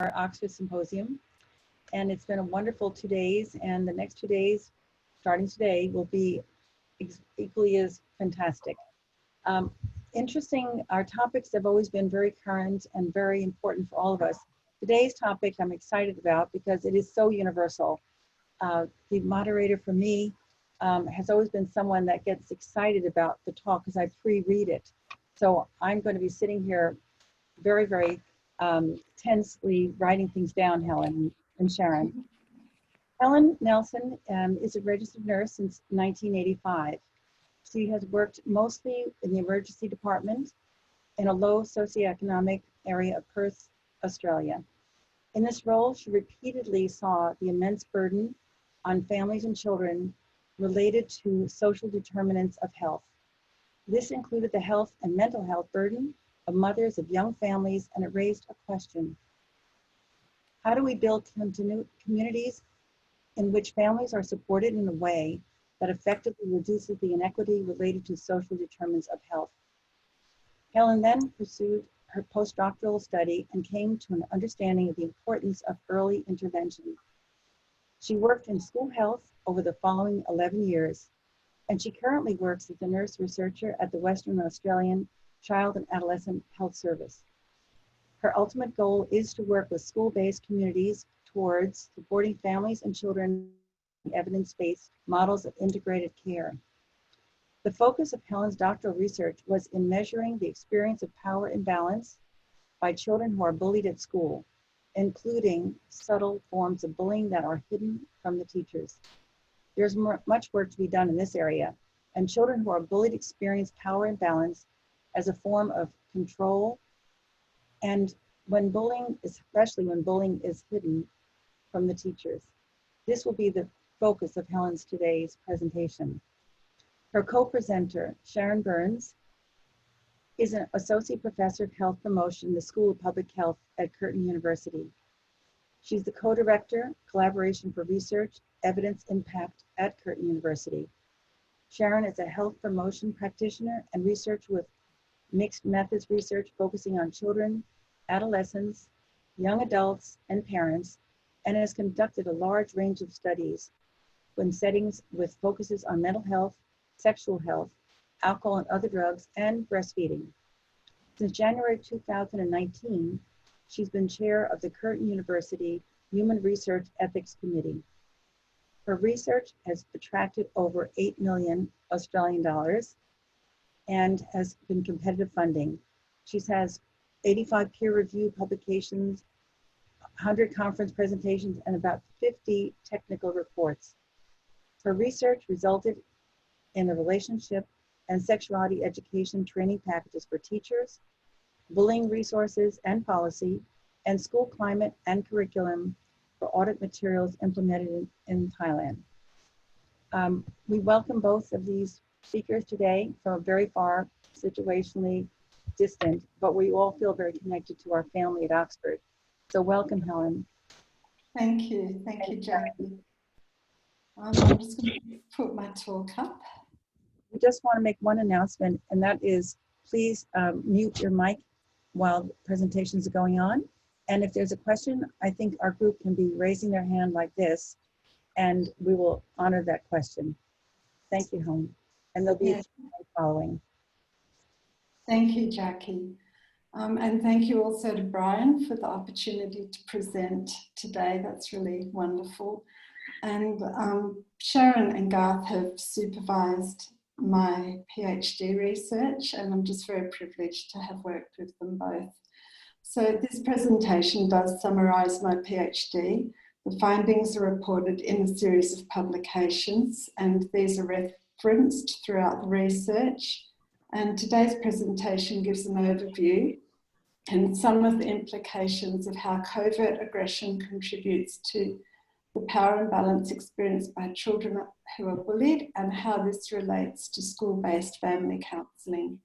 Oxford Symposium, and it's been a wonderful 2 days, and the next 2 days, starting today, will be equally as fantastic. Interesting, our topics have always been very current and very important for all of us. Today's topic I'm excited about because it is so universal. The moderator for me has always been someone that gets excited about the talk because I pre-read it. So I'm going to be sitting here very, very tensely writing things down, Helen and Sharon. Helen Nelson is a registered nurse since 1985. She has worked mostly in the emergency department in a low socioeconomic area of Perth, Australia. In this role, she repeatedly saw the immense burden on families and children related to social determinants of health. This included the health and mental health burden of mothers of young families, and it raised a question. How do we build communities in which families are supported in a way that effectively reduces the inequity related to social determinants of health? Helen then pursued her postdoctoral study and came to an understanding of the importance of early intervention. She worked in school health over the following 11 years, and she currently works as a nurse researcher at the Western Australian Child and Adolescent Health Service. Her ultimate goal is to work with school-based communities towards supporting families and children in evidence-based models of integrated care. The focus of Helen's doctoral research was in measuring the experience of power imbalance by children who are bullied at school, including subtle forms of bullying that are hidden from the teachers. There's much work to be done in this area, and children who are bullied experience power imbalance as a form of control, and when bullying, especially when bullying is hidden from the teachers. This will be the focus of Helen's today's presentation. Her co-presenter, Sharon Burns, is an associate professor of health promotion in the School of Public Health at Curtin University. She's the co-director, Collaboration for Research, Evidence Impact at Curtin University. Sharon is a health promotion practitioner and research with mixed methods research focusing on children, adolescents, young adults, and parents, and has conducted a large range of studies in settings with focuses on mental health, sexual health, alcohol and other drugs, and breastfeeding. Since January 2019, she's been chair of the Curtin University Human Research Ethics Committee. Her research has attracted over 8 million Australian dollars and has been competitive funding. She has 85 peer-reviewed publications, 100 conference presentations, and about 50 technical reports. Her research resulted in the relationship and sexuality education training packages for teachers, bullying resources and policy, and school climate and curriculum for audit materials implemented in Thailand. We welcome both of these speakers today from a very far, situationally distant, but we all feel very connected to our family at Oxford. So welcome, Helen. Thank you, Jackie. I'm just going to put my talk up. We just want to make one announcement, and that is please mute your mic while presentations are going on. And if there's a question, I think our group can be raising their hand like this, and we will honor that question. Thank you, Helen. And there'll be a Q&A following. Thank you, Jackie. And thank you also to Brian for the opportunity to present today. That's really wonderful. And Sharon and Garth have supervised my PhD research, and I'm just very privileged to have worked with them both. So this presentation does summarise my PhD. The findings are reported in a series of publications, and these are referenced throughout the research. And today's presentation gives an overview and some of the implications of how covert aggression contributes to the power imbalance experienced by children who are bullied, and how this relates to school-based family counselling.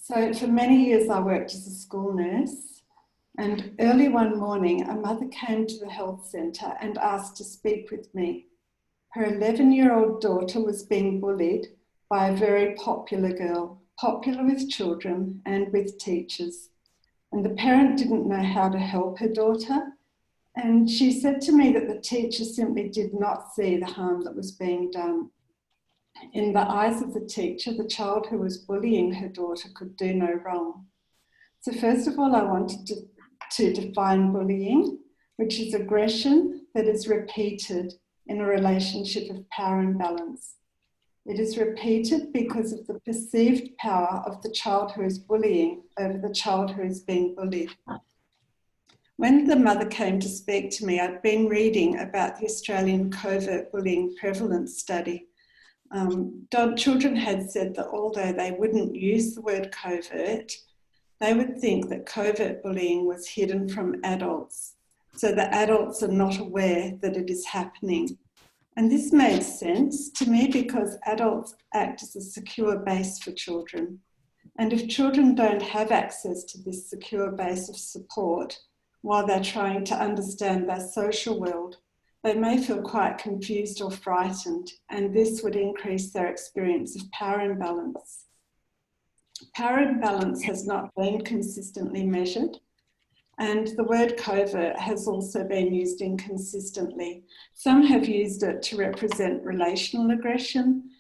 So for many years I worked as a school nurse, and early one morning a mother came to the health centre and asked to speak with me. Her 11-year-old daughter was being bullied by a very popular girl, popular with children and with teachers. and the parent didn't know how to help her daughter. And she said to me that the teacher simply did not see the harm that was being done. In the eyes of the teacher, the child who was bullying her daughter could do no wrong. So first of all, I wanted to define bullying, which is aggression that is repeated in a relationship of power imbalance. It is repeated because of the perceived power of the child who is bullying over the child who is being bullied. When the mother came to speak to me, I'd been reading about the Australian covert bullying prevalence study. Children had said that although they wouldn't use the word covert, they would think that covert bullying was hidden from adults, so that adults are not aware that it is happening. And this made sense to me because adults act as a secure base for children. And if children don't have access to this secure base of support while they're trying to understand their social world, they may feel quite confused or frightened, and this would increase their experience of power imbalance. Power imbalance has not been consistently measured, and the word covert has also been used inconsistently. Some have used it to represent relational aggression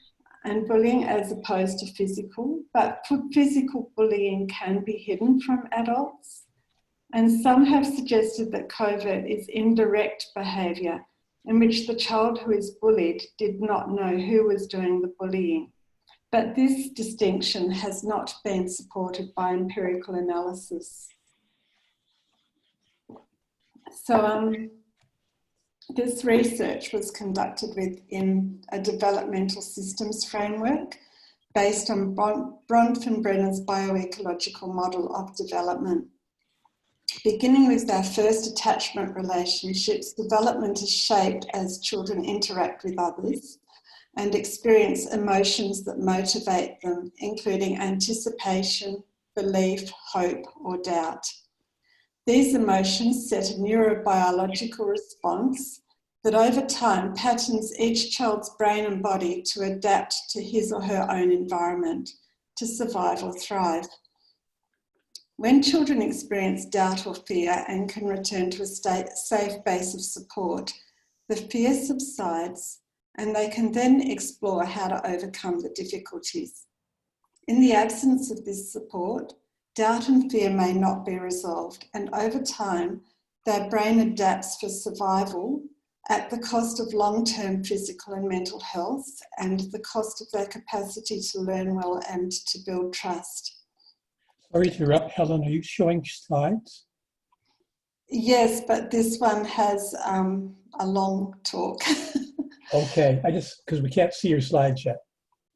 and bullying as opposed to physical, but physical bullying can be hidden from adults. And some have suggested that covert is indirect behaviour in which the child who is bullied did not know who was doing the bullying. But this distinction has not been supported by empirical analysis. So this research was conducted within a developmental systems framework based on Bronfenbrenner's bioecological model of development. Beginning with our first attachment relationships, development is shaped as children interact with others and experience emotions that motivate them, including anticipation, belief, hope, or doubt. These emotions set a neurobiological response that over time patterns each child's brain and body to adapt to his or her own environment, to survive or thrive. When children experience doubt or fear and can return to a safe base of support, the fear subsides and they can then explore how to overcome the difficulties. In the absence of this support, doubt and fear may not be resolved, and over time, their brain adapts for survival at the cost of long-term physical and mental health and the cost of their capacity to learn well and to build trust. Sorry to interrupt, Helen, are you showing slides? Yes, but this one has a long talk. Okay, because we can't see your slides yet.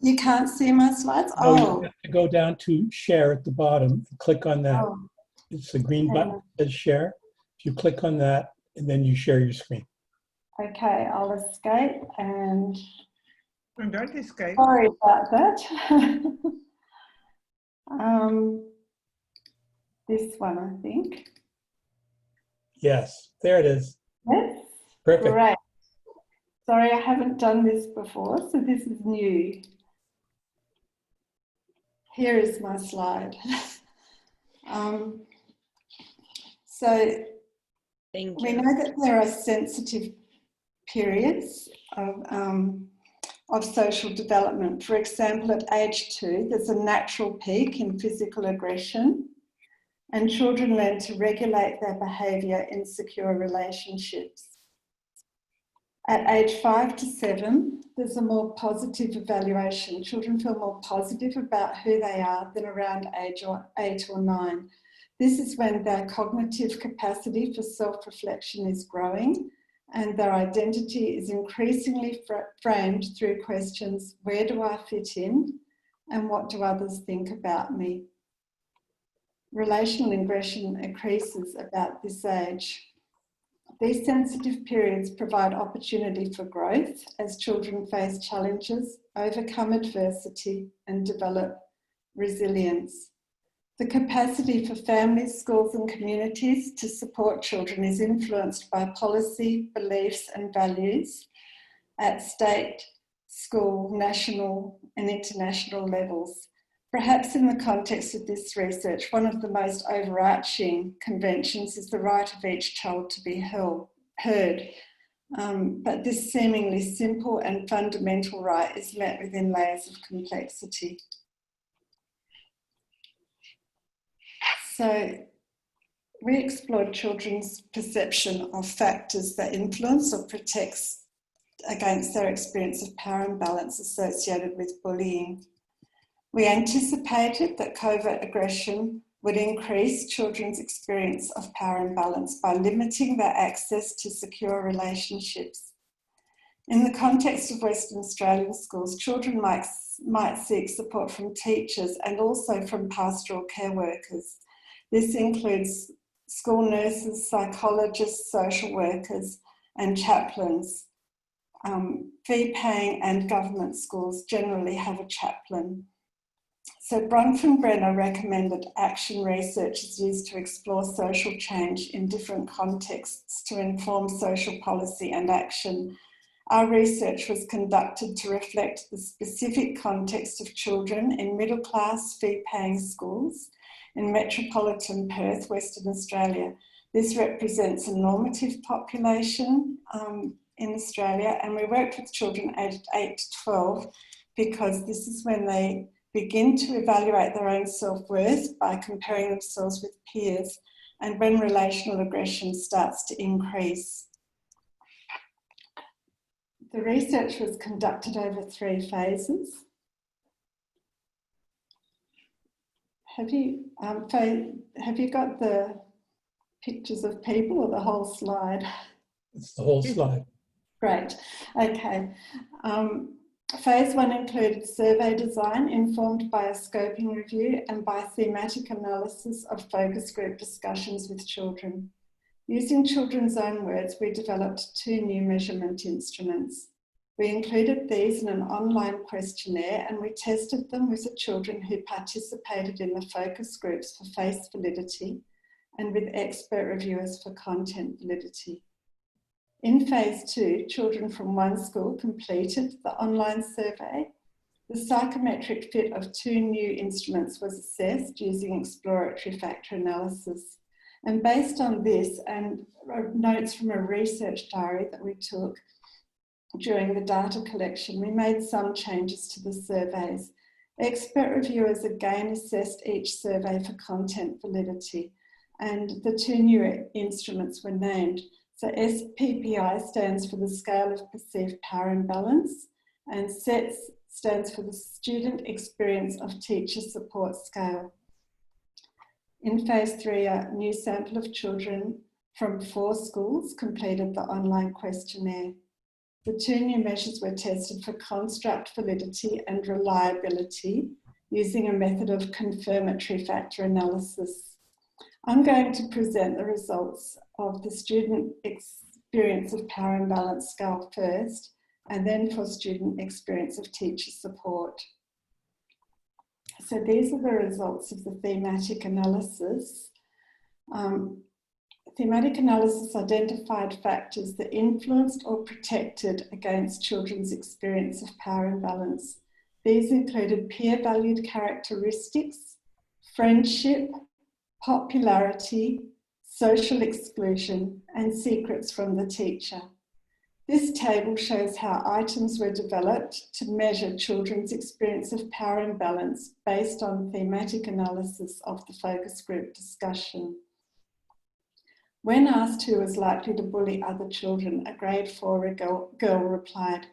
You can't see my slides? No, you have to go down to share at the bottom and click on that. Oh. It's the green button that says share. If you click on that, and then you share your screen. Okay, I'll escape and... Don't escape. Sorry about that. This one, I think. Yes, there it is. Yes? Perfect. Great. Sorry, I haven't done this before, so this is new. Here is my slide. So we know that there are sensitive periods of social development. For example, at age 2, there's a natural peak in physical aggression, and children learn to regulate their behaviour in secure relationships. At age 5 to 7, there's a more positive evaluation. Children feel more positive about who they are than around age 8 or 9. This is when their cognitive capacity for self-reflection is growing and their identity is increasingly framed through questions, where do I fit in and what do others think about me? Relational aggression increases about this age. These sensitive periods provide opportunity for growth as children face challenges, overcome adversity, and develop resilience. The capacity for families, schools, and communities to support children is influenced by policy, beliefs, and values at state, school, national, and international levels. Perhaps in the context of this research, one of the most overarching conventions is the right of each child to be heard. But this seemingly simple and fundamental right is met within layers of complexity. So we explored children's perception of factors that influence or protects against their experience of power imbalance associated with bullying. We anticipated that covert aggression would increase children's experience of power imbalance by limiting their access to secure relationships. In the context of Western Australian schools, children might seek support from teachers and also from pastoral care workers. This includes school nurses, psychologists, social workers, and chaplains. Fee-paying and government schools generally have a chaplain. So Bronfenbrenner recommended action research is used to explore social change in different contexts to inform social policy and action. Our research was conducted to reflect the specific context of children in middle-class fee-paying schools in metropolitan Perth, Western Australia. This represents a normative population in Australia, and we worked with children aged 8 to 12 because this is when they begin to evaluate their own self-worth by comparing themselves with peers, and when relational aggression starts to increase. The research was conducted over 3 phases. Have you got the pictures of people or the whole slide? It's the whole slide. Great, okay. Phase 1 included survey design informed by a scoping review and by thematic analysis of focus group discussions with children. Using children's own words, we developed 2 new measurement instruments. We included these in an online questionnaire and we tested them with the children who participated in the focus groups for face validity and with expert reviewers for content validity. In phase 2, children from 1 school completed the online survey. The psychometric fit of 2 new instruments was assessed using exploratory factor analysis. And based on this and notes from a research diary that we took during the data collection, we made some changes to the surveys. Expert reviewers again assessed each survey for content validity, and the 2 new instruments were named. So SPPI stands for the Scale of Perceived Power Imbalance, and SETS stands for the Student Experience of Teacher Support Scale. In phase 3, a new sample of children from 4 schools completed the online questionnaire. The 2 new measures were tested for construct validity and reliability using a method of confirmatory factor analysis. I'm going to present the results of the Student Experience of Power Imbalance scale first, and then for Student Experience of Teacher Support. So these are the results of the thematic analysis. Thematic analysis identified factors that influenced or protected against children's experience of power imbalance. These included peer-valued characteristics, friendship, popularity, social exclusion, and secrets from the teacher. This table shows how items were developed to measure children's experience of power imbalance based on thematic analysis of the focus group discussion. When asked who was likely to bully other children, a grade 4 girl replied,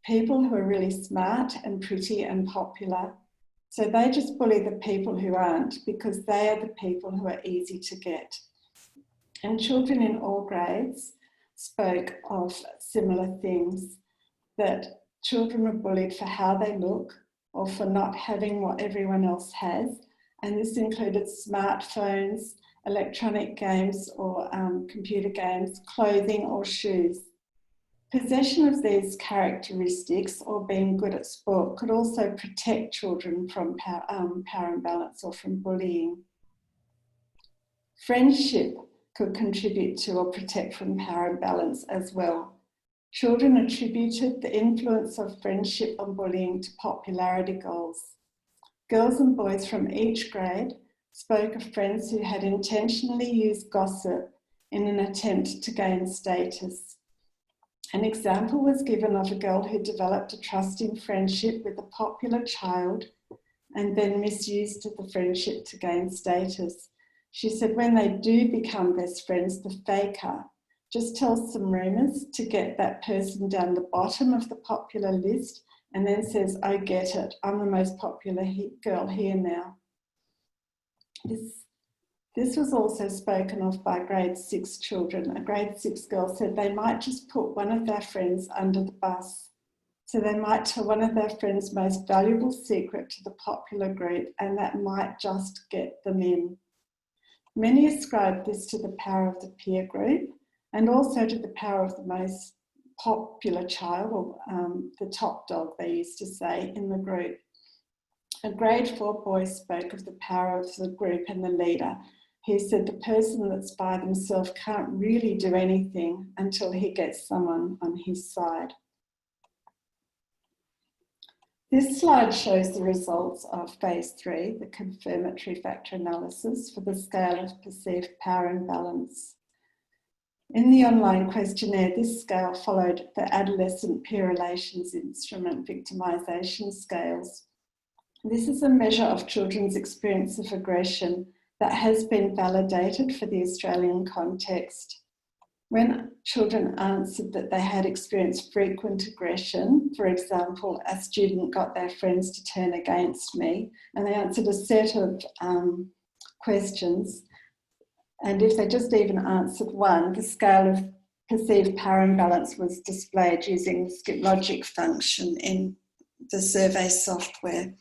"People who are really smart and pretty and popular. So they just bully the people who aren't because they are the people who are easy to get." And children in all grades spoke of similar things, that children were bullied for how they look or for not having what everyone else has. And this included smartphones, electronic games or computer games, clothing or shoes. Possession of these characteristics or being good at sport could also protect children from power imbalance or from bullying. Friendship could contribute to or protect from power imbalance as well. Children attributed the influence of friendship on bullying to popularity goals. Girls and boys from each grade spoke of friends who had intentionally used gossip in an attempt to gain status. An example was given of a girl who developed a trusting friendship with a popular child and then misused the friendship to gain status. She said when they do become best friends, the faker just tells some rumours to get that person down the bottom of the popular list and then says, "I get it, I'm the most popular girl here now." This was also spoken of by grade 6 children. A grade 6 girl said they might just put one of their friends under the bus. So they might tell one of their friends' most valuable secret to the popular group, and that might just get them in. Many ascribed this to the power of the peer group and also to the power of the most popular child, or the top dog, they used to say, in the group. A grade 4 boy spoke of the power of the group and the leader. He said the person that's by themselves can't really do anything until he gets someone on his side. This slide shows the results of phase 3, the confirmatory factor analysis for the scale of perceived power imbalance. In the online questionnaire, this scale followed the adolescent peer relations instrument victimisation scales. This is a measure of children's experience of aggression that has been validated for the Australian context. When children answered that they had experienced frequent aggression, for example, a student got their friends to turn against me, and they answered a set of questions, and if they just even answered one, the scale of perceived power imbalance was displayed using the skip logic function in the survey software.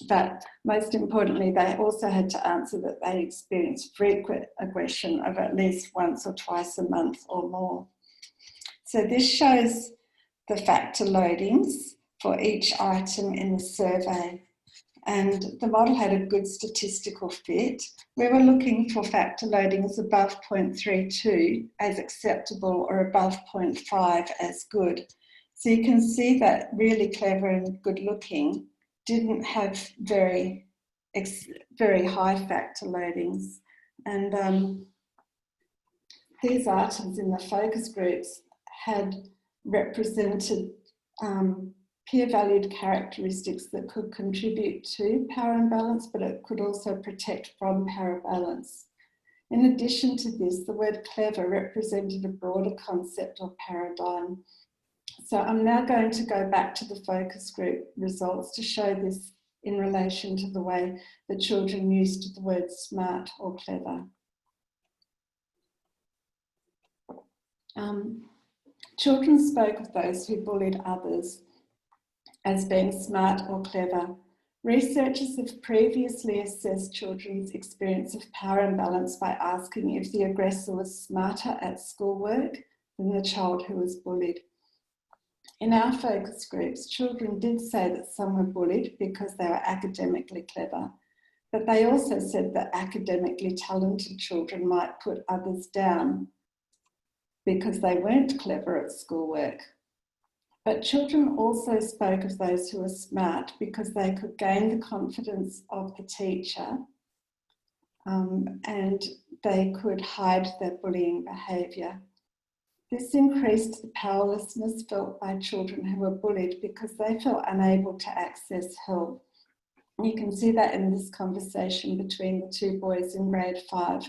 But most importantly, they also had to answer that they experienced frequent aggression of at least once or twice a month or more. So this shows the factor loadings for each item in the survey. And the model had a good statistical fit. We were looking for factor loadings above 0.32 as acceptable or above 0.5 as good. So you can see that really clever and good looking didn't have very high factor loadings. And these items in the focus groups had represented peer-valued characteristics that could contribute to power imbalance, but it could also protect from power balance. In addition to this, the word clever represented a broader concept or paradigm. So I'm now going to go back to the focus group results to show this in relation to the way the children used the word smart or clever. Children spoke of those who bullied others as being smart or clever. Researchers have previously assessed children's experience of power imbalance by asking if the aggressor was smarter at schoolwork than the child who was bullied. In our focus groups, children did say that some were bullied because they were academically clever, but they also said that academically talented children might put others down because they weren't clever at schoolwork. But children also spoke of those who were smart because they could gain the confidence of the teacher and they could hide their bullying behaviour. This increased the powerlessness felt by children who were bullied because they felt unable to access help. You can see that in this conversation between the two boys in grade 5.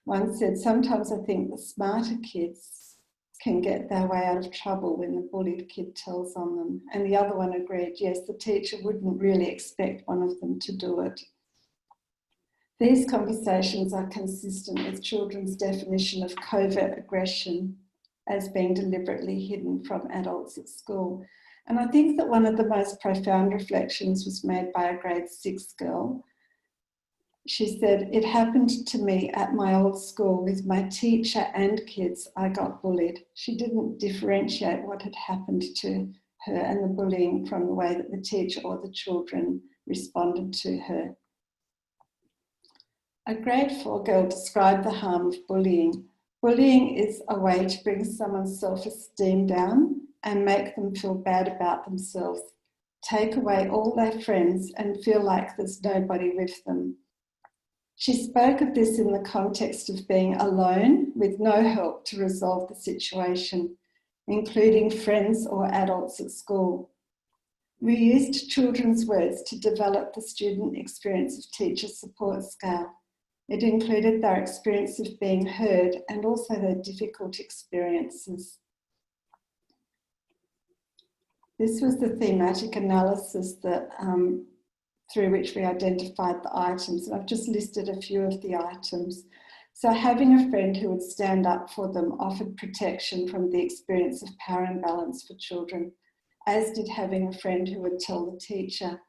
One said, "Sometimes I think the smarter kids can get their way out of trouble when the bullied kid tells on them." And the other one agreed, yes, the teacher wouldn't really expect one of them to do it. These conversations are consistent with children's definition of covert aggression as being deliberately hidden from adults at school. And I think that one of the most profound reflections was made by a grade 6 girl. She said, "It happened to me at my old school with my teacher and kids. I got bullied." She didn't differentiate what had happened to her and the bullying from the way that the teacher or the children responded to her. A grade 4 girl described the harm of bullying. "Bullying is a way to bring someone's self-esteem down and make them feel bad about themselves. take away all their friends and feel like there's nobody with them. She spoke of this in the context of being alone with no help to resolve the situation, including friends or adults at school. We used children's words to develop the student experience of teacher support scale. It included their experience of being heard and also their difficult experiences. This was the thematic analysis that through which we identified the items. And I've just listed a few of the items. So having a friend who would stand up for them offered protection from the experience of power imbalance for children, as did having a friend who would tell the teacher.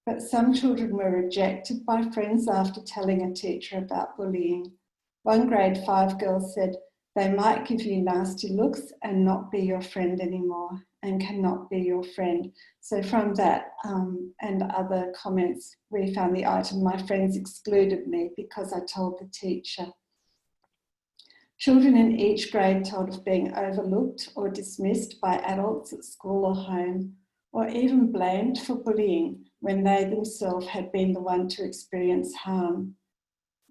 But some children were rejected by friends after telling a teacher about bullying. One grade 5 girl said, "They might give you nasty looks and not be your friend anymore and cannot be your friend." So from that and other comments, we found the item, "My friends excluded me because I told the teacher." Children in each grade told of being overlooked or dismissed by adults at school or home, or even blamed for bullying when they themselves had been the one to experience harm.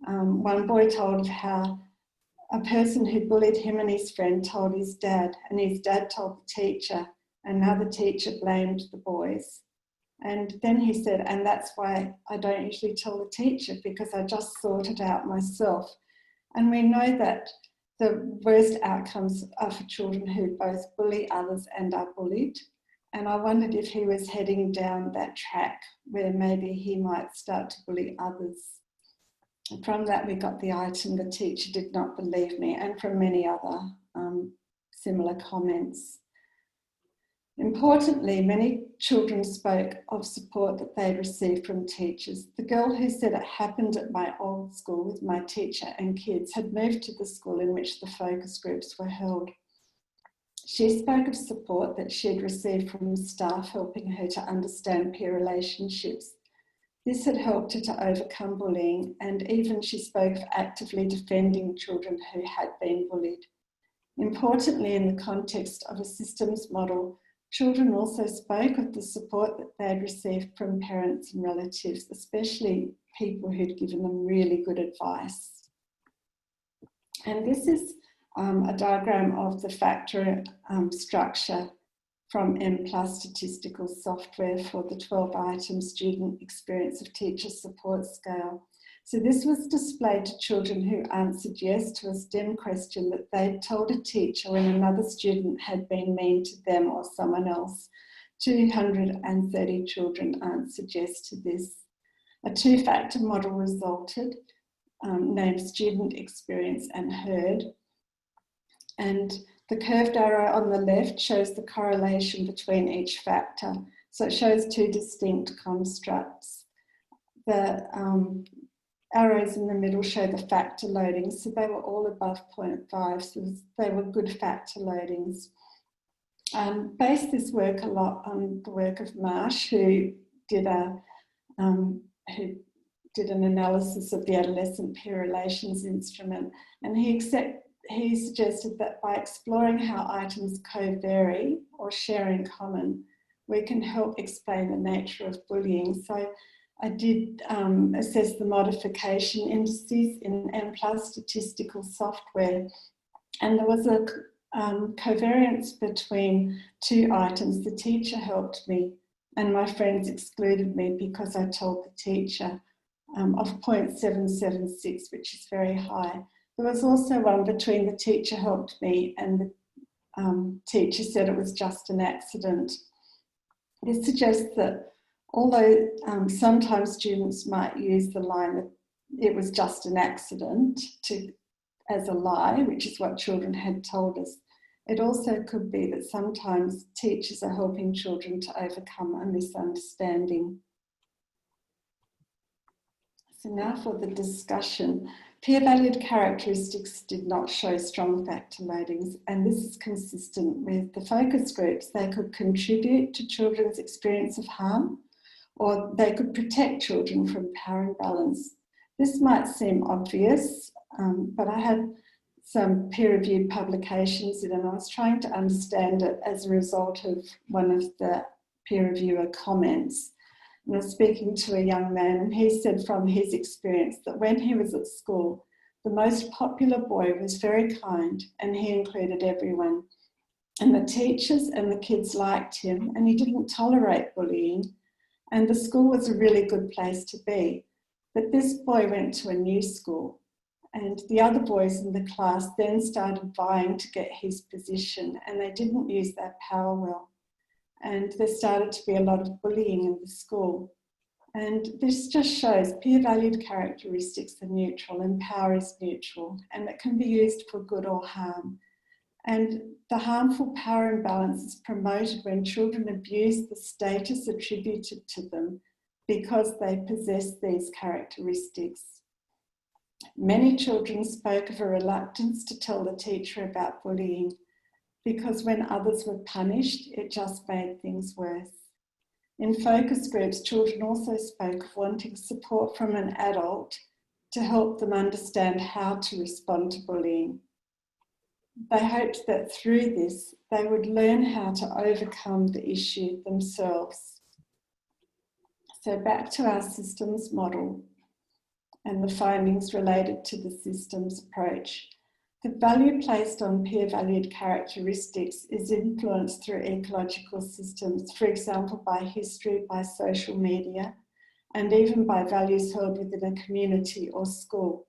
One boy told of how a person who bullied him and his friend told his dad, and his dad told the teacher, and now the teacher blamed the boys. And then he said, "And that's why I don't usually tell the teacher, because I just sort it out myself." And we know that the worst outcomes are for children who both bully others and are bullied. And I wondered if he was heading down that track where maybe he might start to bully others. And from that, we got the item, "The teacher did not believe me," and from many other similar comments. Importantly, many children spoke of support that they'd received from teachers. The girl who said, "It happened at my old school with my teacher and kids," had moved to the school in which the focus groups were held. She spoke of support that she'd received from staff helping her to understand peer relationships. This had helped her to overcome bullying, and even she spoke of actively defending children who had been bullied. Importantly, in the context of a systems model, children also spoke of the support that they had received from parents and relatives, especially people who'd given them really good advice. And this is a diagram of the factor structure from M+ statistical software for the 12-item student experience of teacher support scale. So this was displayed to children who answered yes to a STEM question that they'd told a teacher when another student had been mean to them or someone else. 230 children answered yes to this. A 2-factor model resulted, named student experience and heard. And the curved arrow on the left shows the correlation between each factor. So it shows 2 distinct constructs. The arrows in the middle show the factor loadings, so they were all above 0.5, so they were good factor loadings. Based this work a lot on the work of Marsh, who did an analysis of the adolescent peer relations instrument, and he suggested that by exploring how items co-vary or share in common, we can help explain the nature of bullying. So I did assess the modification indices in M+ statistical software, and there was a covariance between 2 items. The teacher helped me and my friends excluded me because I told the teacher, of 0.776, which is very high. There was also one between the teacher helped me and the teacher said it was just an accident. This suggests that although sometimes students might use the line that it was just an accident as a lie, which is what children had told us, it also could be that sometimes teachers are helping children to overcome a misunderstanding. So now for the discussion. Peer-valued characteristics did not show strong factor loadings, and this is consistent with the focus groups. They could contribute to children's experience of harm, or they could protect children from power imbalance. This might seem obvious, but I had some peer-reviewed publications in, and I was trying to understand it as a result of one of the peer reviewer comments. And I was speaking to a young man, and he said from his experience that when he was at school, the most popular boy was very kind and he included everyone. And the teachers and the kids liked him, and he didn't tolerate bullying. And the school was a really good place to be. But this boy went to a new school, and the other boys in the class then started vying to get his position, and they didn't use their power well. And there started to be a lot of bullying in the school. And this just shows peer-valued characteristics are neutral and power is neutral, and it can be used for good or harm. And the harmful power imbalance is promoted when children abuse the status attributed to them because they possess these characteristics. Many children spoke of a reluctance to tell the teacher about bullying because when others were punished, it just made things worse. In focus groups, children also spoke of wanting support from an adult to help them understand how to respond to bullying. They hoped that through this, they would learn how to overcome the issue themselves. So back to our systems model and the findings related to the systems approach. The value placed on peer-valued characteristics is influenced through ecological systems, for example, by history, by social media, and even by values held within a community or school.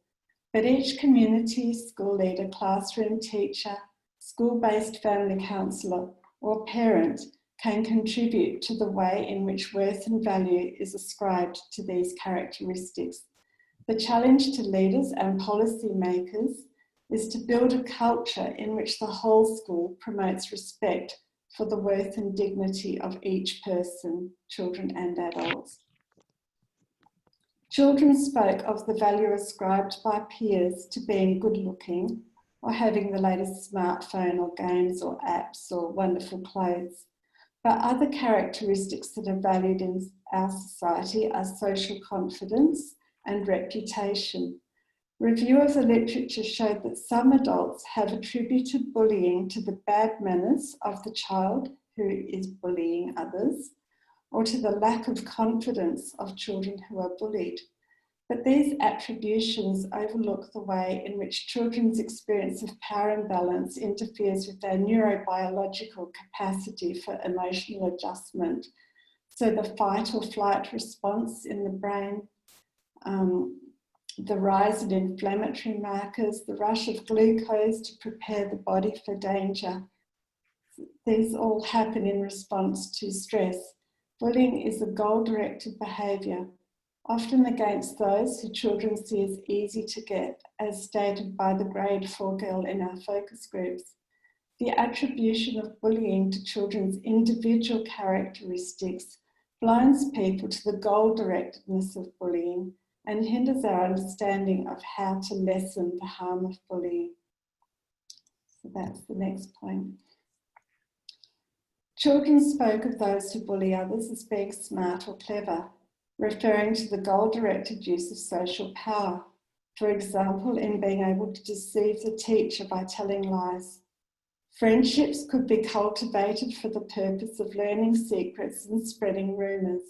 But each community, school leader, classroom teacher, school-based family counsellor, or parent can contribute to the way in which worth and value is ascribed to these characteristics. The challenge to leaders and policy makers is to build a culture in which the whole school promotes respect for the worth and dignity of each person, children and adults. Children spoke of the value ascribed by peers to being good looking or having the latest smartphone or games or apps or wonderful clothes. But other characteristics that are valued in our society are social confidence and reputation. Review of the literature showed that some adults have attributed bullying to the bad manners of the child who is bullying others, or to the lack of confidence of children who are bullied. But these attributions overlook the way in which children's experience of power imbalance interferes with their neurobiological capacity for emotional adjustment. So the fight or flight response in the brain, the rise in inflammatory markers, the rush of glucose to prepare the body for danger. These all happen in response to stress. Bullying is a goal-directed behaviour, often against those who children see as easy to get, as stated by the grade 4 girl in our focus groups. The attribution of bullying to children's individual characteristics blinds people to the goal-directedness of bullying and hinders our understanding of how to lessen the harm of bullying. So that's the next point. Children spoke of those who bully others as being smart or clever, referring to the goal-directed use of social power, for example, in being able to deceive the teacher by telling lies. Friendships could be cultivated for the purpose of learning secrets and spreading rumours.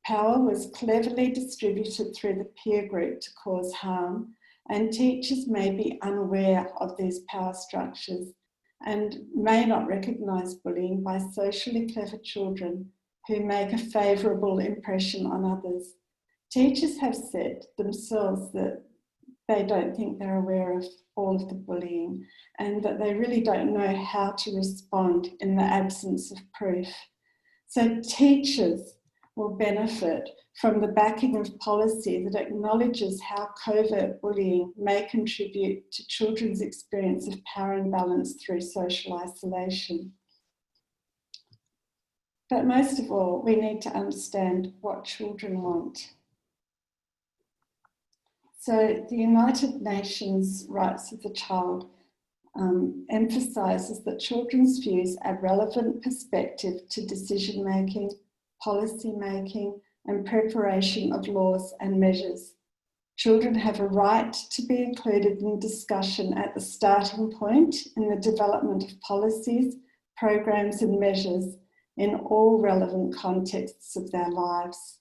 Power was cleverly distributed through the peer group to cause harm, and teachers may be unaware of these power structures and may not recognise bullying by socially clever children who make a favourable impression on others. Teachers have said themselves that they don't think they're aware of all of the bullying and that they really don't know how to respond in the absence of proof. So teachers will benefit from the backing of policy that acknowledges how covert bullying may contribute to children's experience of power imbalance through social isolation. But most of all, we need to understand what children want. So the United Nations Rights of the Child emphasises that children's views are relevant perspective to decision making, policy making, and preparation of laws and measures. Children have a right to be included in discussion at the starting point in the development of policies, programs and measures, in all relevant contexts of their lives.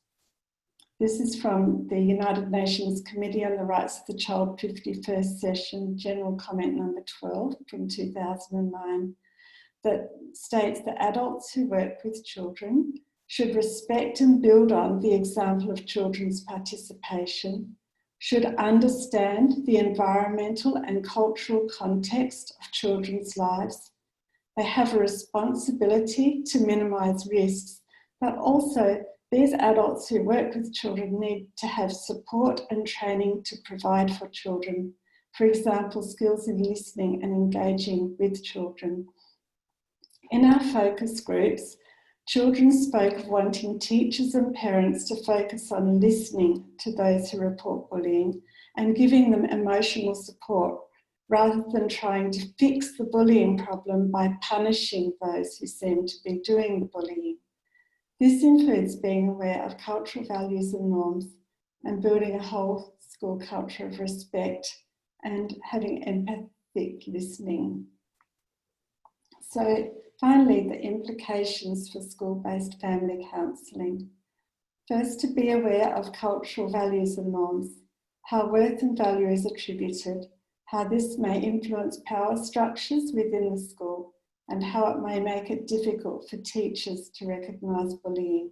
This is from the United Nations Committee on the Rights of the Child 51st Session, General Comment number 12 from 2009, that states that adults who work with children should respect and build on the example of children's participation, should understand the environmental and cultural context of children's lives. They have a responsibility to minimise risks, but also these adults who work with children need to have support and training to provide for children. For example, skills in listening and engaging with children. In our focus groups, children spoke of wanting teachers and parents to focus on listening to those who report bullying and giving them emotional support rather than trying to fix the bullying problem by punishing those who seem to be doing the bullying. This includes being aware of cultural values and norms and building a whole school culture of respect and having empathic listening. So finally, the implications for school-based family counselling. First, to be aware of cultural values and norms, how worth and value is attributed, how this may influence power structures within the school, and how it may make it difficult for teachers to recognise bullying.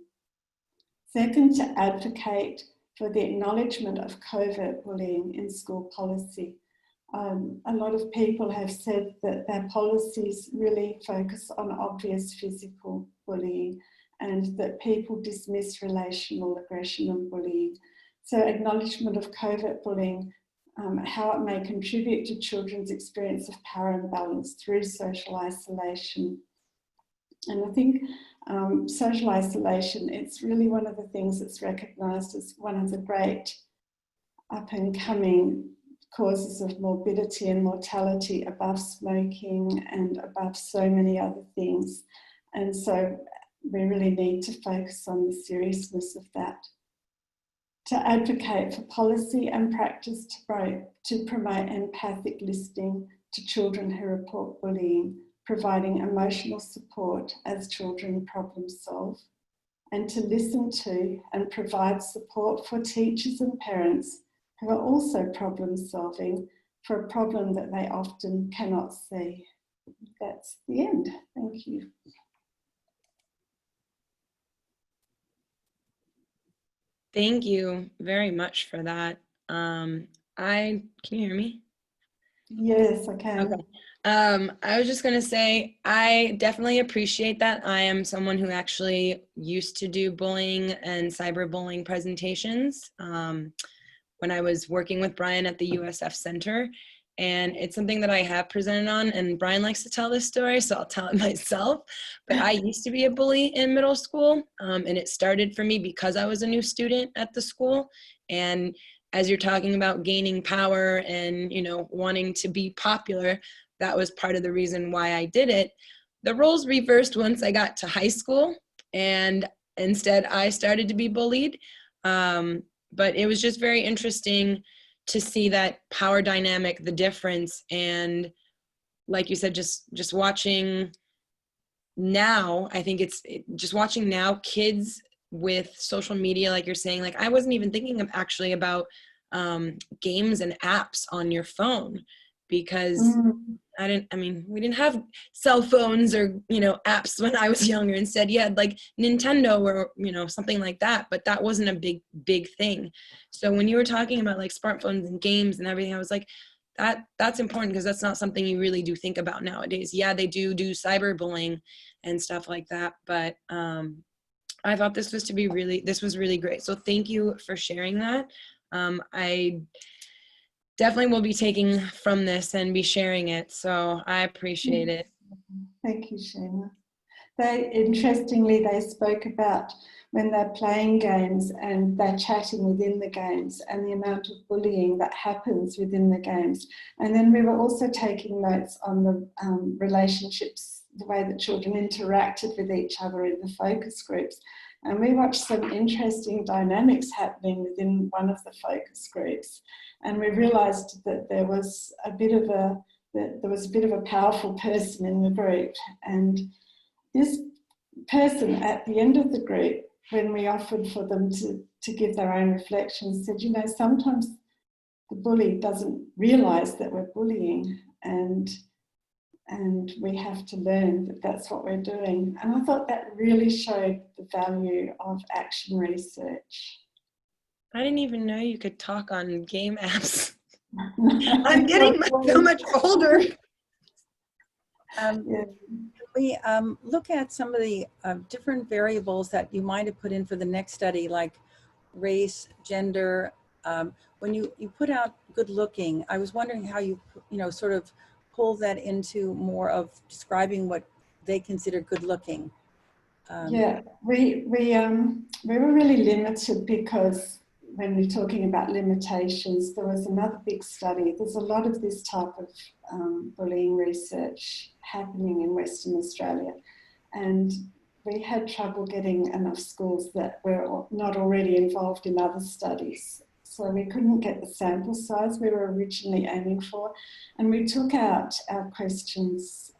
Second, to advocate for the acknowledgement of covert bullying in school policy. A lot of people have said that their policies really focus on obvious physical bullying and that people dismiss relational aggression and bullying. So acknowledgement of covert bullying, how it may contribute to children's experience of power imbalance through social isolation. And I think social isolation, it's really one of the things that's recognised as one of the great up and coming causes of morbidity and mortality above smoking and above so many other things. And so we really need to focus on the seriousness of that. To advocate for policy and practice to promote empathic listening to children who report bullying, providing emotional support as children problem solve, and to listen to and provide support for teachers and parents who are also problem solving for a problem that they often cannot see. That's the end. Thank you. Thank you very much for that. Can you hear me? Yes, I can. Okay. I was just going to say, I definitely appreciate that. I am someone who actually used to do bullying and cyberbullying presentations when I was working with Brian at the USF Center. And it's something that I have presented on, and Brian likes to tell this story, so I'll tell it myself. But I used to be a bully in middle school, and it started for me because I was a new student at the school. And as you're talking about gaining power and, you know, wanting to be popular, that was part of the reason why I did it. The roles reversed once I got to high school, and instead I started to be bullied. But it was just very interesting to see that power dynamic, the difference. And like you said, just watching now, I think just watching now kids with social media, like you're saying, like I wasn't even thinking of actually about games and apps on your phone, because we didn't have cell phones or, you know, apps when I was younger. Instead, you had like Nintendo or, you know, something like that, but that wasn't a big thing. So when you were talking about like smartphones and games and everything, I was like, that's important, because that's not something you really do think about nowadays. Yeah, they do cyberbullying and stuff like that, but I thought this was really great. So thank you for sharing that. I definitely will be taking from this and be sharing it. So I appreciate it. Thank you, Sheena. Interestingly, they spoke about when they're playing games and they're chatting within the games and the amount of bullying that happens within the games. And then we were also taking notes on the relationships, the way that children interacted with each other in the focus groups. And we watched some interesting dynamics happening within one of the focus groups. And we realised that there was a bit of a powerful person in the group. And this person at the end of the group, when we offered for them to give their own reflections, said, you know, sometimes the bully doesn't realise that we're bullying, and we have to learn that that's what we're doing. And I thought that really showed the value of action research. I didn't even know you could talk on game apps. I'm getting so much older. Yeah. We look at some of the different variables that you might have put in for the next study, like race, gender. When you put out good looking, I was wondering how you sort of pull that into more of describing what they consider good looking. Yeah, we were really limited because when we're talking about limitations, there was another big study. There's a lot of this type of bullying research happening in Western Australia, and we had trouble getting enough schools that were not already involved in other studies. So we couldn't get the sample size we were originally aiming for, and we took out our questions.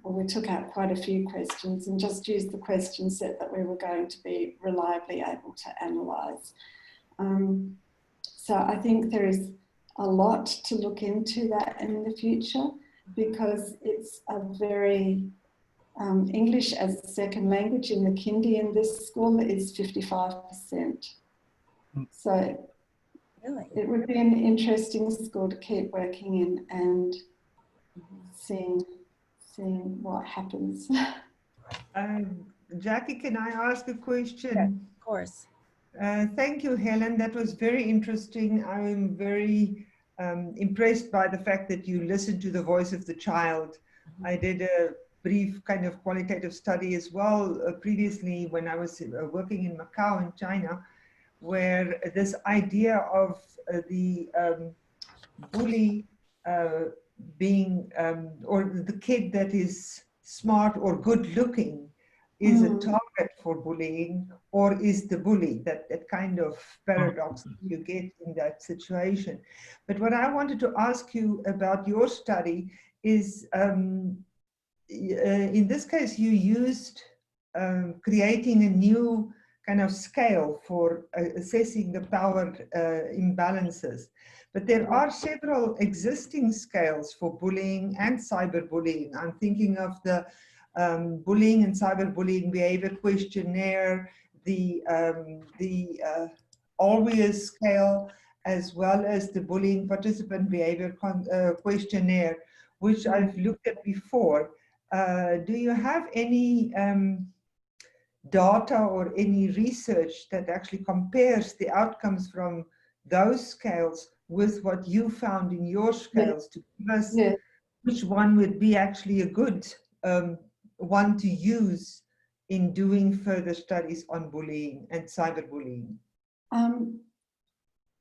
We took out quite a few questions and just used the question set that we were going to be reliably able to analyse. So I think there is a lot to look into that in the future, because it's a very, English as a second language in the kindy in this school is 55%. So Really? it would be an interesting school to keep working in and seeing what happens. Jackie, can I ask a question? Yeah, of course. Thank you, Helen. That was very interesting. I'm very impressed by the fact that you listened to the voice of the child. I did a brief kind of qualitative study as well previously when I was working in Macau in China, where this idea of the bully being, or the kid that is smart or good looking is a target for bullying, or is the bully, that kind of paradox that you get in that situation. But what I wanted to ask you about your study is, in this case, you used creating a new kind of scale for assessing the power imbalances. But there are several existing scales for bullying and cyberbullying. I'm thinking of the bullying and cyberbullying behavior questionnaire, the always scale, as well as the bullying participant behavior questionnaire, which I've looked at before. Do you have any data or any research that actually compares the outcomes from those scales with what you found in your scales to give us which one would be actually a good one to use in doing further studies on bullying and cyberbullying?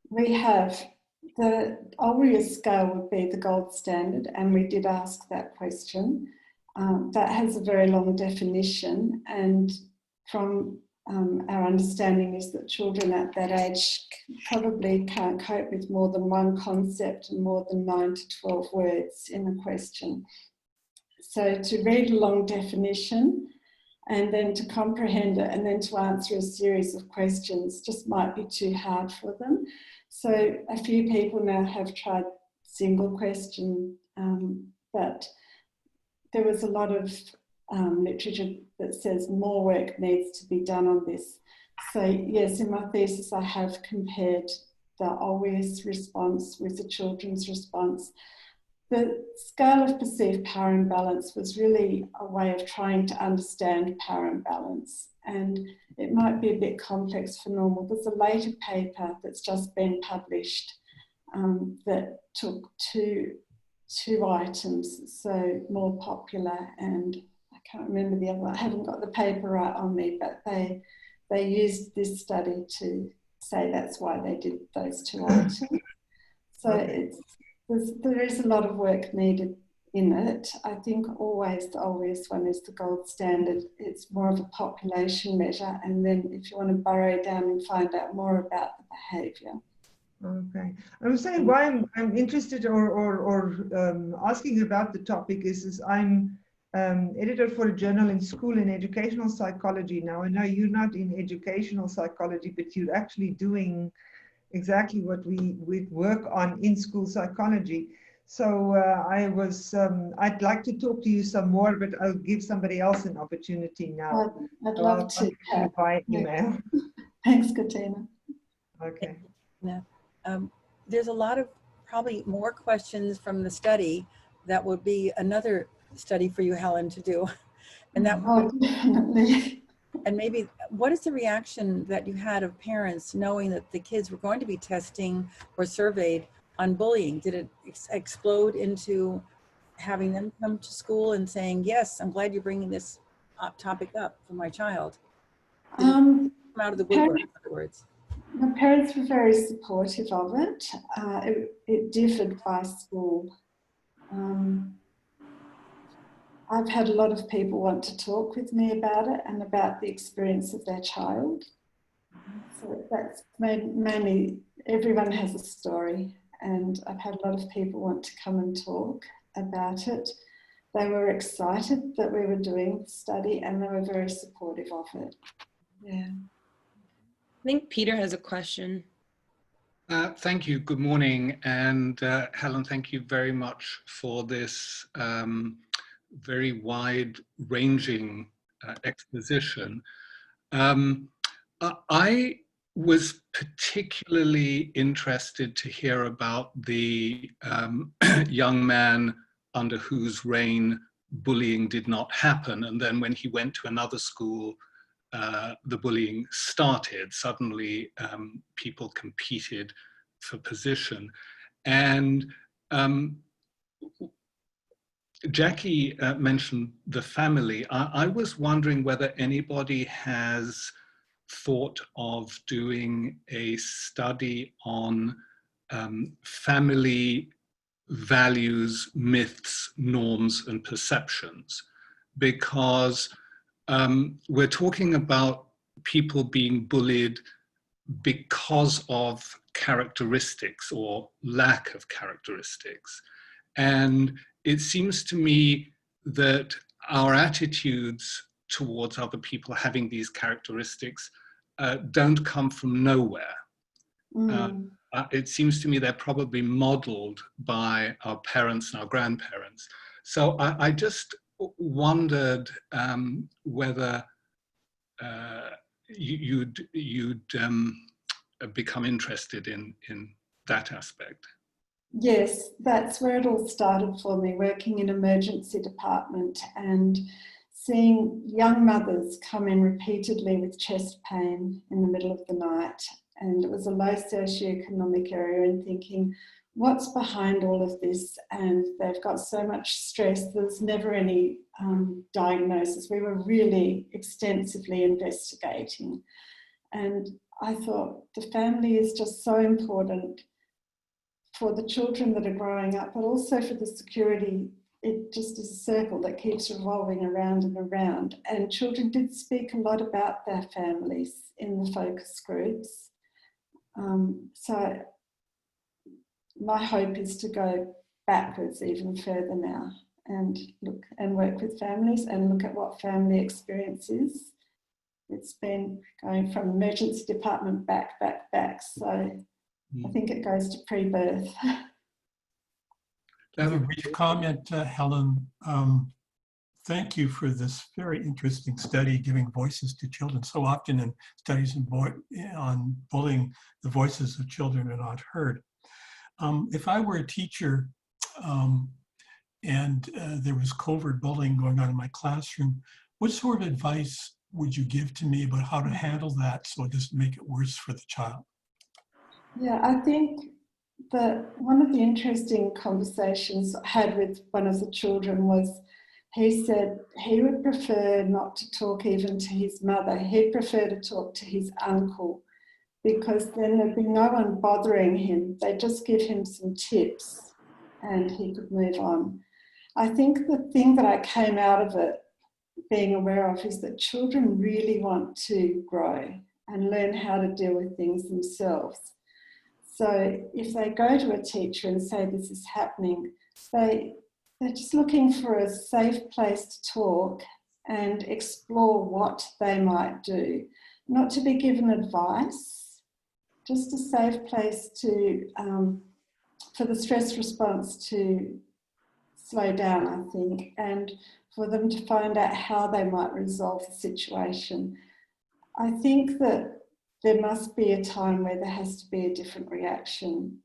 We have the Ulrius scale would be the gold standard, and we did ask that question. That has a very long definition, and from our understanding is that children at that age probably can't cope with more than one concept and more than 9 to 12 words in a question. So to read a long definition and then to comprehend it and then to answer a series of questions just might be too hard for them. So a few people now have tried single question, but there was a lot of literature that says more work needs to be done on this. So yes, in my thesis I have compared the Ulrius response with the children's response. The scale of perceived power imbalance was really a way of trying to understand power imbalance, and it might be a bit complex for normal. There's a later paper that's just been published that took two items, so more popular, and I can't remember the other one. I haven't got the paper right on me, but they used this study to say that's why they did those two items. So there is a lot of work needed in it. I think always the Ulrius one is the gold standard. It's more of a population measure, and then if you want to burrow down and find out more about the behaviour. Okay. I was saying why I'm interested or asking about the topic is I'm editor for a journal in school in educational psychology. Now, I know you're not in educational psychology, but you're actually doing exactly what we work on in school psychology. So I'd like to talk to you some more, but I'll give somebody else an opportunity now. I'd So love I'll to. contact you by email. Thanks, Katina. Okay. Yeah. There's a lot of probably more questions from the study that would be another study for you, Helen, to do. And that Oh, definitely. and maybe what is the reaction that you had of parents knowing that the kids were going to be testing or surveyed on bullying? Did it explode into having them come to school and saying, yes, I'm glad you're bringing this topic up for my child? Did it come out of the woodwork, in other words? My parents were very supportive of it. It differed by school. I've had a lot of people want to talk with me about it and about the experience of their child. So that's mainly, everyone has a story, and I've had a lot of people want to come and talk about it. They were excited that we were doing the study, and they were very supportive of it. Yeah. I think Peter has a question. Thank you. Good morning. And Helen, thank you very much for this very wide-ranging exposition. I was particularly interested to hear about the young man under whose reign bullying did not happen. And then when he went to another school, the bullying started. Suddenly, people competed for position. And Jackie mentioned the family. I was wondering whether anybody has thought of doing a study on family values, myths, norms, and perceptions, because we're talking about people being bullied because of characteristics or lack of characteristics. And it seems to me that our attitudes towards other people having these characteristics don't come from nowhere. It seems to me they're probably modeled by our parents and our grandparents. So I just wondered whether you'd become interested in that aspect. Yes, that's where it all started for me, working in emergency department and seeing young mothers come in repeatedly with chest pain in the middle of the night. And it was a low socioeconomic area, and thinking, what's behind all of this? And they've got so much stress. There's never any diagnosis. We were really extensively investigating. And I thought the family is just so important for the children that are growing up, but also for the security. It just is a circle that keeps revolving around and around. And children did speak a lot about their families in the focus groups. So my hope is to go backwards even further now and look and work with families and look at what family experience is. It's been going from emergency department back. So I think it goes to pre-birth. I have a brief comment, Helen. Thank you for this very interesting study, giving voices to children. So often in studies on bullying, the voices of children are not heard. If I were a teacher and there was covert bullying going on in my classroom, what sort of advice would you give to me about how to handle that so it doesn't make it worse for the child? Yeah, I think that one of the interesting conversations I had with one of the children was, he said he would prefer not to talk even to his mother. He'd prefer to talk to his uncle, because then there'd be no one bothering him. They'd just give him some tips and he could move on. I think the thing that I came out of it being aware of is that children really want to grow and learn how to deal with things themselves. So if they go to a teacher and say this is happening, they they're just looking for a safe place to talk and explore what they might do. Not to be given advice, just a safe place to, for the stress response to slow down, I think, and for them to find out how they might resolve the situation. I think that there must be a time where there has to be a different reaction.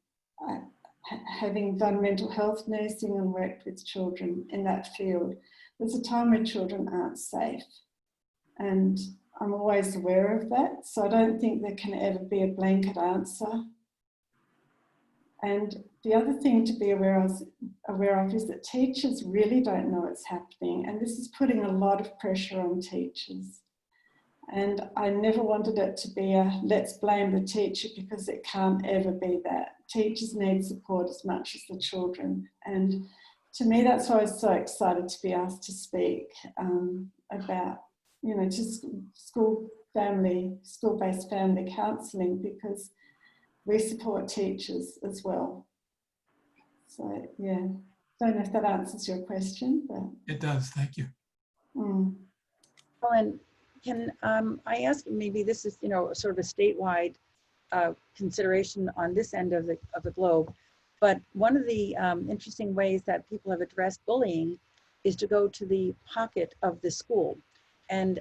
Having done mental health nursing and worked with children in that field, there's a time where children aren't safe. And I'm always aware of that. So I don't think there can ever be a blanket answer. And the other thing to be aware of is that teachers really don't know what's happening. And this is putting a lot of pressure on teachers. And I never wanted it to be a let's blame the teacher, because it can't ever be that. Teachers need support as much as the children. And to me, that's why I was so excited to be asked to speak about, you know, just school-based family counselling, because we support teachers as well. So, yeah, don't know if that answers your question, but... It does, thank you. Helen, can I ask, maybe this is, you know, sort of a statewide consideration on this end of the globe, but one of the interesting ways that people have addressed bullying is to go to the pocket of the school. And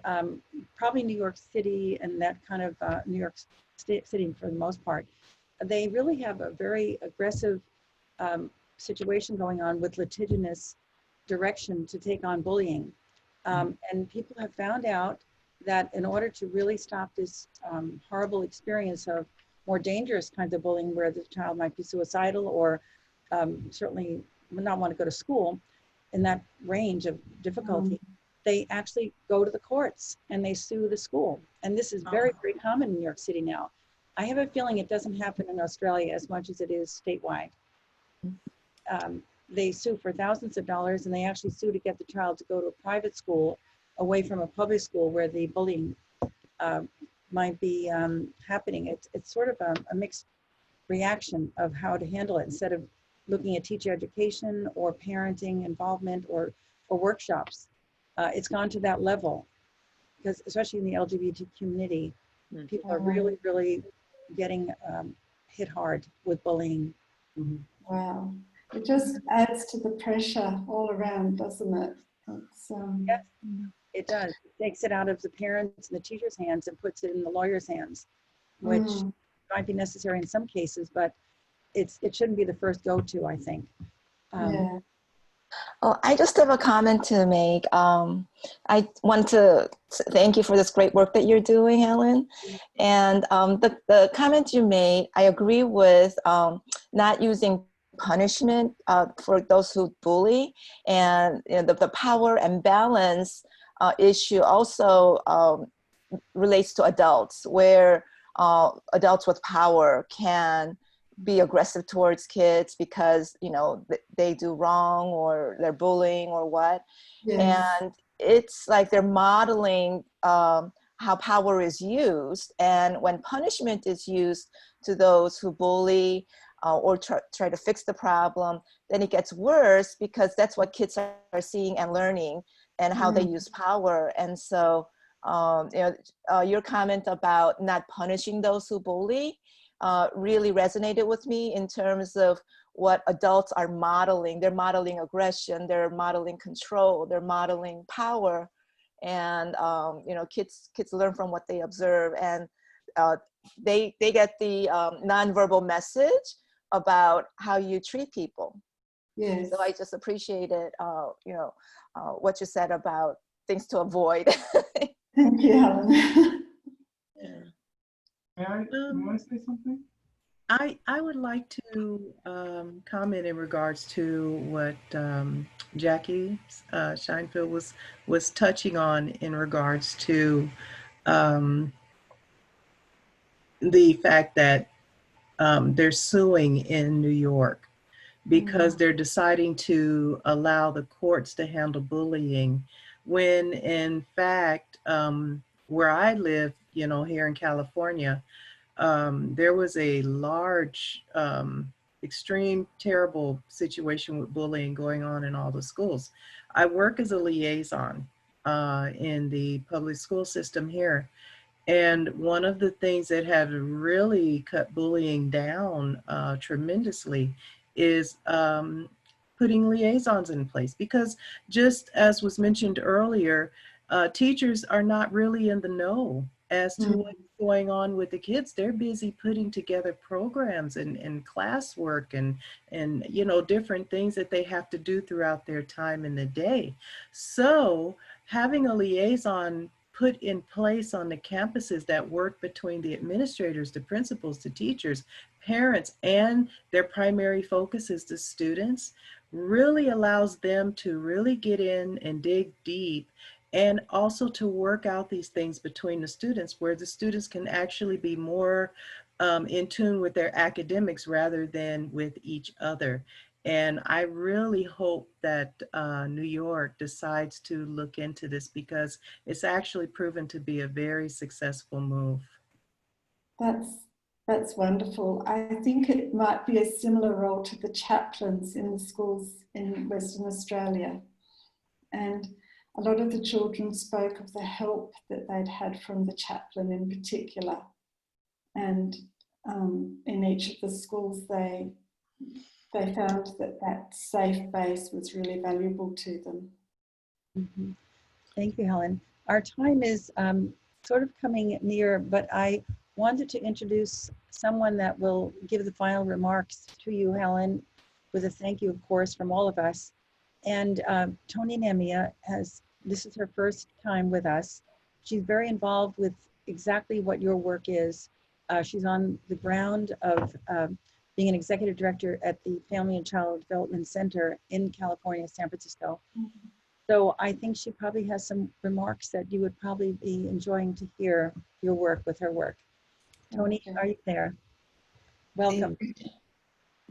probably New York City and that kind of New York City for the most part, they really have a very aggressive situation going on with litigious direction to take on bullying. And people have found out that in order to really stop this horrible experience of more dangerous kinds of bullying, where the child might be suicidal or certainly would not want to go to school, in that range of difficulty, they actually go to the courts and they sue the school. And this is very, very common in New York City now. I have a feeling it doesn't happen in Australia as much as it is statewide. They sue for thousands of dollars, and they actually sue to get the child to go to a private school away from a public school where the bullying might be happening. It's sort of a mixed reaction of how to handle it, instead of looking at teacher education or parenting involvement or workshops. It's gone to that level, because especially in the LGBT community, people are really, really getting hit hard with bullying. Wow. It just adds to the pressure all around, doesn't it? It's, Yes, it does. It takes it out of the parents and the teachers' hands and puts it in the lawyers' hands, which might be necessary in some cases, but it shouldn't be the first go-to, I think. yeah. Oh, I just have a comment to make. I want to thank you for this great work that you're doing, Helen. And the comment you made, I agree with not using punishment for those who bully, and you know, the power and balance issue also relates to adults, where adults with power can be aggressive towards kids because, you know, they do wrong or they're bullying or what. Yes. And it's like they're modeling how power is used. And when punishment is used to those who bully or try to fix the problem, then it gets worse, because that's what kids are seeing and learning, and how they use power. And so, you know, your comment about not punishing those who bully really resonated with me in terms of what adults are modeling. They're modeling aggression, they're modeling control, they're modeling power. And, you know, kids learn from what they observe, and they get the nonverbal message about how you treat people. Yes. So I just appreciated, you know, what you said about things to avoid. Thank you, Helen. May I say something? I would like to comment in regards to what Jackie Scheinfeld was touching on in regards to the fact that they're suing in New York because they're deciding to allow the courts to handle bullying, when in fact, where I live, you know, here in California, there was a large extreme, terrible situation with bullying going on in all the schools. I work as a liaison in the public school system here. And one of the things that have really cut bullying down tremendously is putting liaisons in place, because just as was mentioned earlier, teachers are not really in the know as to what's going on with the kids. They're busy putting together programs and classwork and you know, different things that they have to do throughout their time in the day. So having a liaison put in place on the campuses that work between the administrators, the principals, the teachers, parents, and their primary focus is the students, really allows them to really get in and dig deep, and also to work out these things between the students, where the students can actually be more in tune with their academics rather than with each other. And I really hope that New York decides to look into this, because it's actually proven to be a very successful move. That's wonderful. I think it might be a similar role to the chaplains in the schools in Western Australia. And a lot of the children spoke of the help that they'd had from the chaplain in particular. And in each of the schools, they found that safe base was really valuable to them. Mm-hmm. Thank you, Helen. Our time is sort of coming near, but I wanted to introduce someone that will give the final remarks to you, Helen, with a thank you, of course, from all of us. And Tony Nemia this is her first time with us. She's very involved with exactly what your work is. She's on the ground of being an executive director at the Family and Child Development Center in California, San Francisco. Mm-hmm. So I think she probably has some remarks that you would probably be enjoying to hear your work with her work. Tony, are you there? Welcome.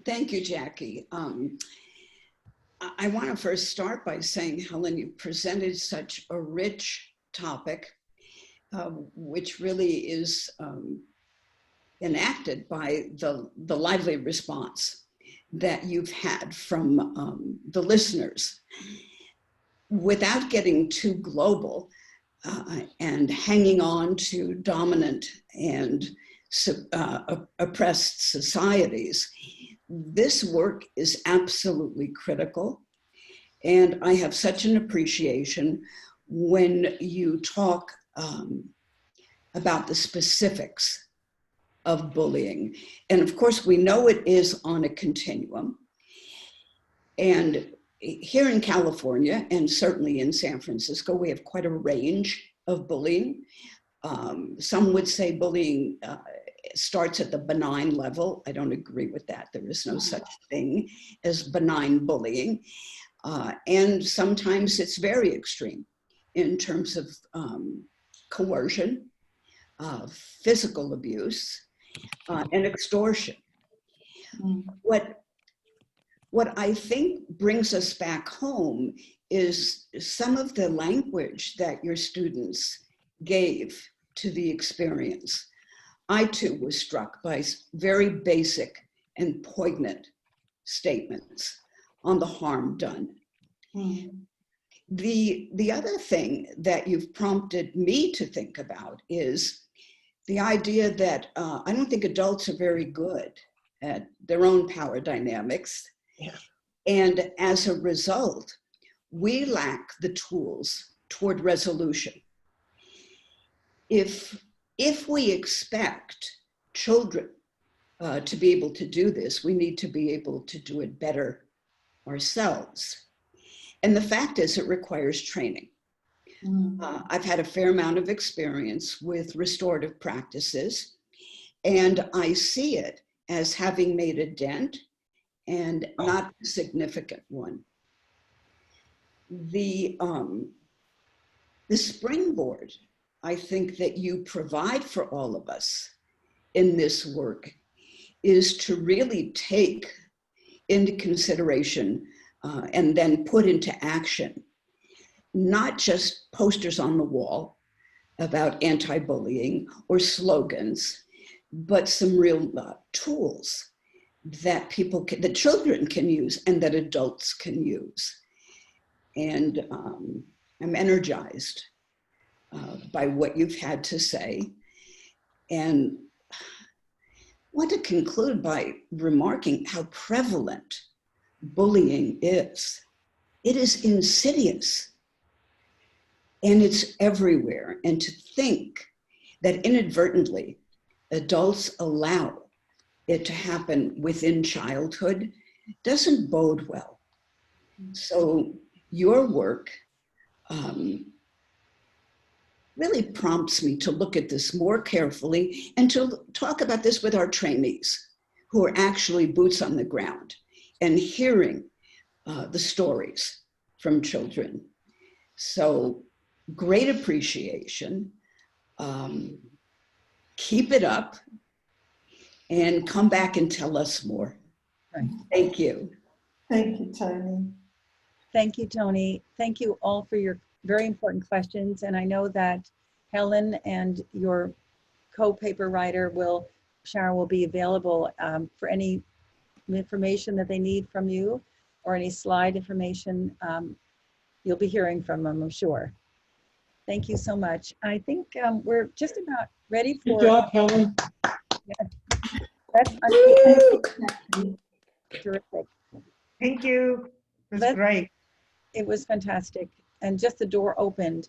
Thank you, Jackie. I want to first start by saying, Helen, you presented such a rich topic, which really is enacted by the lively response that you've had from the listeners. Without getting too global and hanging on to dominant and oppressed societies, this work is absolutely critical. And I have such an appreciation when you talk about the specifics of bullying. And of course, we know it is on a continuum. And here in California, and certainly in San Francisco, we have quite a range of bullying. Some would say bullying starts at the benign level. I don't agree with that. There is no such thing as benign bullying. And sometimes it's very extreme in terms of coercion, physical abuse, and extortion. What I think brings us back home is some of the language that your students gave to the experience. I too was struck by very basic and poignant statements on the harm done. The other thing that you've prompted me to think about is the idea that I don't think adults are very good at their own power dynamics. Yeah. And as a result, we lack the tools toward resolution. If we expect children to be able to do this, we need to be able to do it better ourselves. And the fact is, it requires training. I've had a fair amount of experience with restorative practices, and I see it as having made a dent and not a significant one. The springboard, I think, that you provide for all of us in this work is to really take into consideration and then put into action, not just posters on the wall about anti-bullying or slogans, but some real tools that that children can use and that adults can use. And I'm energized by what you've had to say. And want to conclude by remarking how prevalent bullying is. It is insidious and it's everywhere. And to think that inadvertently adults allow it to happen within childhood doesn't bode well. So your work really prompts me to look at this more carefully and to talk about this with our trainees who are actually boots on the ground and hearing the stories from children. So great appreciation. Keep it up and come back and tell us more. Right. Thank you. Thank you, Tony. Thank you, Tony. Thank you all for your very important questions. And I know that Helen and your co-paper writer Shara will be available for any information that they need from you or any slide information. You'll be hearing from them, I'm sure. Thank you so much. I think we're just about ready for— Good job, Helen. That's terrific. Thank you. It was great. It was fantastic. And just the door opened.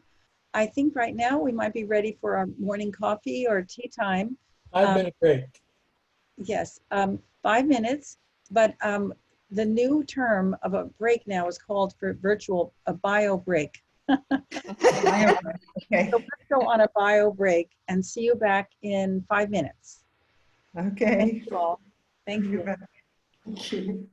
I think right now we might be ready for our morning coffee or tea time. 5 minute break. Yes, 5 minutes, but the new term of a break now is called for virtual, a bio break. Okay. So let's go on a bio break and see you back in 5 minutes. Okay. Thank you all. Thank you. Thank you.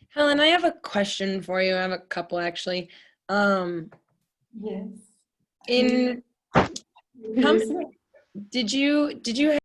Helen, I have a question for you. I have a couple actually. Yes. In how many, did you